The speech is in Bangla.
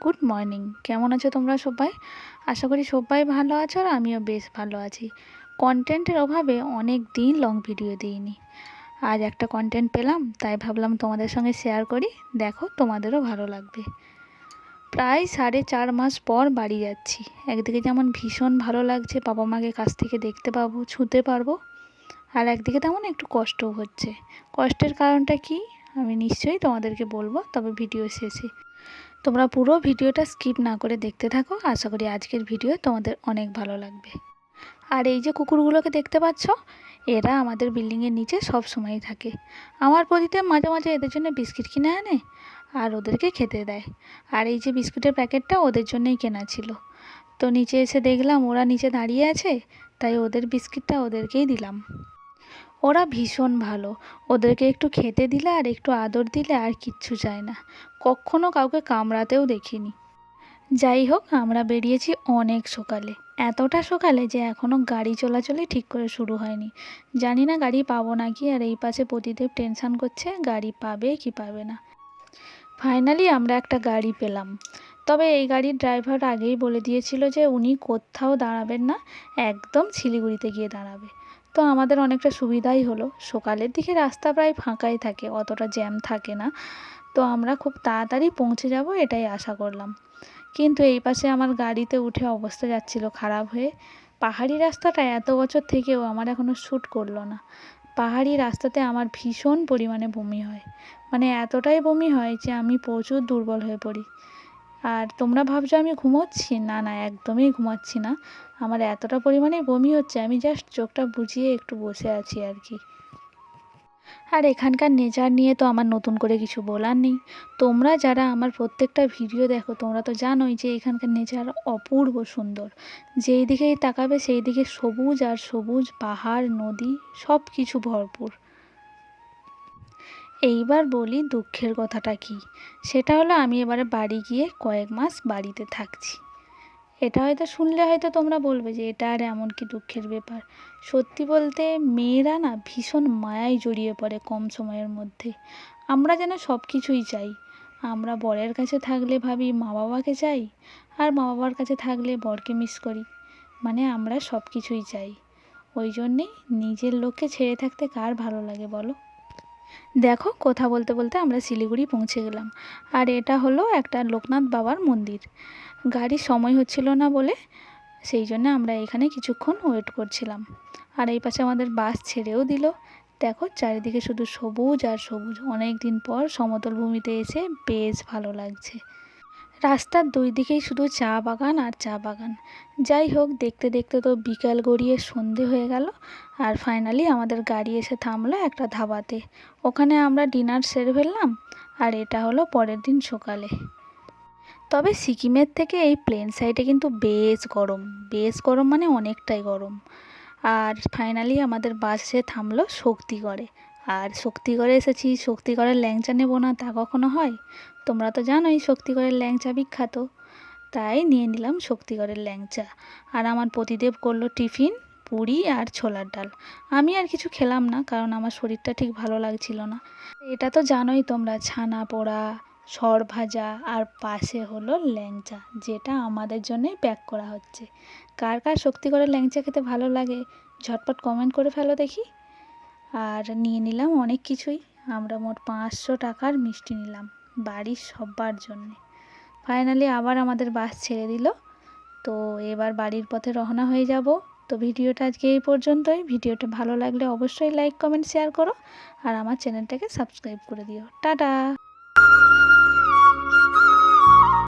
Good morning. কেমন আছো তোমরা সবাই? আশা করি সবাই ভালো আছো আর আমিও বেশ ভালো আছি। কন্টেন্টের অভাবে অনেক দিন লং ভিডিও দিইনি। আজ একটা কন্টেন্ট পেলাম, তাই ভাবলাম তোমাদের সঙ্গে শেয়ার করি। দেখো, তোমাদেরও ভালো লাগবে। প্রায় 4.5 মাস পর বাড়ি যাচ্ছি। একদিকে যেমন ভীষণ ভালো লাগছে, বাবা মাকে কাছ থেকে দেখতে পাবো, ছুঁতে পারবো, আর একদিকে তেমন একটু কষ্টও হচ্ছে। কষ্টের কারণটা কি আমি নিশ্চয়ই তোমাদেরকে বলবো, তবে ভিডিও শেষে। তোমরা পুরো ভিডিওটা স্কিপ না করে দেখতে থাকো। আশা করি আজকের ভিডিও তোমাদের অনেক ভালো লাগবে। আর এই যে কুকুরগুলোকে দেখতে পাচ্ছ, এরা আমাদের বিল্ডিংয়ের নিচে সব সময়ই থাকে। আমার প্রতিদিন মাঝে মাঝে এদের জন্য বিস্কিট কিনে আনে আর ওদেরকে খেতে দেয়। আর এই যে বিস্কুটের প্যাকেটটা ওদের জন্যই কেনা ছিল। তো নিচে এসে দেখলাম ওরা নিচে দাঁড়িয়ে আছে, তাই ওদের বিস্কিটটা ওদেরকেই দিলাম। ওরা ভীষণ ভালো। ওদেরকে একটু খেতে দিলে আর একটু আদর দিলে আর কিচ্ছু চায় না। কখনো কাউকে কামড়াতেও দেখিনি। যাই হোক, আমরা বেরিয়েছি অনেক সকালে। এতটা সকালে যে এখনও গাড়ি চলাচলই ঠিক করে শুরু হয়নি। জানি না গাড়ি পাবো নাকি, আর এই পাশে প্রদীপ টেনশন করছে গাড়ি পাবে কি পাবে না। ফাইনালি আমরা একটা গাড়ি পেলাম। তবে এই গাড়ির ড্রাইভার আগেই বলে দিয়েছিল যে উনি কোথাও দাঁড়াবেন না, একদম শিলিগুড়িতে গিয়ে দাঁড়াবে। তো আমাদের অনেকটা সুবিধাই হলো। সকালের দিকে রাস্তা প্রায় ফাঁকাই থাকে, অতটা জ্যাম থাকে না। তো আমরা খুব তাড়াতাড়ি পৌঁছে যাব এটাই আশা করলাম। কিন্তু এই পাশে আমার গাড়িতে উঠে অবস্থা যাচ্ছিল খারাপ হয়ে। পাহাড়ি রাস্তাটা এত বছর থেকেও আমার এখনও শ্যুট করলো না। পাহাড়ি রাস্তাতে আমার ভীষণ পরিমাণে বমি হয়, মানে এতটাই বমি হয় যে আমি প্রচুর দুর্বল হয়ে পড়ি। আর তোমরা ভাবছো আমি ঘুমোচ্ছি? না না, একদমই ঘুমাচ্ছি না। আমার এতটা পরিমাণে বমি হচ্ছে, আমি জাস্ট চোখটা বুজিয়ে একটু বসে আছি আর কি। আর এখানকার নেচার নিয়ে তো আমার নতুন করে কিছু বলার নেই। তোমরা যারা আমার প্রত্যেকটা ভিডিও দেখো, তোমরা তো জানোই যে এখানকার নেচার অপূর্ব সুন্দর। যেই দিকেই তাকাবে সেই দিকে সবুজ আর সবুজ, পাহাড়, নদী, সব কিছু ভরপুর। এইবার বলি দুঃখের কথাটা কি। সেটা হলো আমি এবারে বাড়ি গিয়ে কয়েক মাস বাড়িতে থাকছি। এটা হয়তো শুনলে হয়তো তোমরা বলবে যে এটা আর এমন কি দুঃখের ব্যাপার। সত্যি বলতে মেয়েরা না ভীষণ মায়ায় জড়িয়ে পড়ে কম সময়ের মধ্যে। আমরা যেন সব কিছুই চাই। আমরা বরের কাছে থাকলে ভাবি মা বাবাকে চাই, আর মা বাবার কাছে থাকলে বরকে মিস করি। মানে আমরা সব কিছুই চাই। ওই জন্যেই নিজের লোককে ছেড়ে থাকতে কার ভালো লাগে বলো। দেখো, কথা বলতে বলতে আমরা শিলিগুড়ি পৌঁছে গেলাম। আর এটা হলো একটা লোকনাথ বাবার মন্দির। গাড়ির সময় হচ্ছিল না বলে সেই জন্য আমরা এখানে কিছুক্ষণ ওয়েট করছিলাম। আর এই পাশে আমাদের বাস ছেড়েও দিল। দেখো, চারিদিকে শুধু সবুজ আর সবুজ। অনেক দিন পর সমতল ভূমিতে এসে বেশ ভালো লাগছে। রাস্তার দুই দিকেই শুধু চা বাগান আর চা বাগান। যাই হোক, দেখতে দেখতে তো বিকাল গড়িয়ে সন্ধে হয়ে গেল। আর ফাইনালি আমাদের গাড়ি এসে থামলো একটা ধাবাতে। ওখানে আমরা ডিনার সেরে ফেললাম। আর এটা হলো পরের দিন সকালে। তবে সিকিমের থেকে এই প্লেন সাইডে কিন্তু বেশ গরম। বেশ গরম মানে অনেকটাই গরম। আর ফাইনালি আমাদের বাস এসে থামলো শক্তিগড়ে। আর শক্তিগড়ে এসেছি, শক্তিগড়ের ল্যাংচা নেবো না তা কখনো হয়? তোমরা তো জানোই শক্তিগড়ের ল্যাংচা বিখ্যাত। তাই নিয়ে নিলাম শক্তিগড়ের ল্যাংচা। আর আমার পতিদেব করলো টিফিন, পুরি আর ছোলার ডাল। আমি আর কিছু খেলাম না, কারণ আমার শরীরটা ঠিক ভালো লাগছিল না। এটা তো জানোই তোমরা, ছানা পোড়া, সর ভাজা, আর পাশে হলো ল্যাংচা, যেটা আমাদের জন্যই প্যাক করা হচ্ছে। কার কার শক্তিগড়ের ল্যাংচা খেতে ভালো লাগে ঝটপট কমেন্ট করে ফেলো দেখি। আর নিয়ে নিলাম অনেক কিছুই। আমরা মোট 500 টাকার মিষ্টি নিলাম বাড়ির সবার জন্যে। ফাইনালি আবার আমাদের বাস ছেড়ে দিল। তো এবার বাড়ির পথে রওনা হয়ে যাব। তো ভিডিওটা আজকে এই পর্যন্তই। ভিডিওটা ভালো লাগলে অবশ্যই লাইক কমেন্ট শেয়ার করো, আর আমার চ্যানেলটাকে সাবস্ক্রাইব করে দিও। টাটা।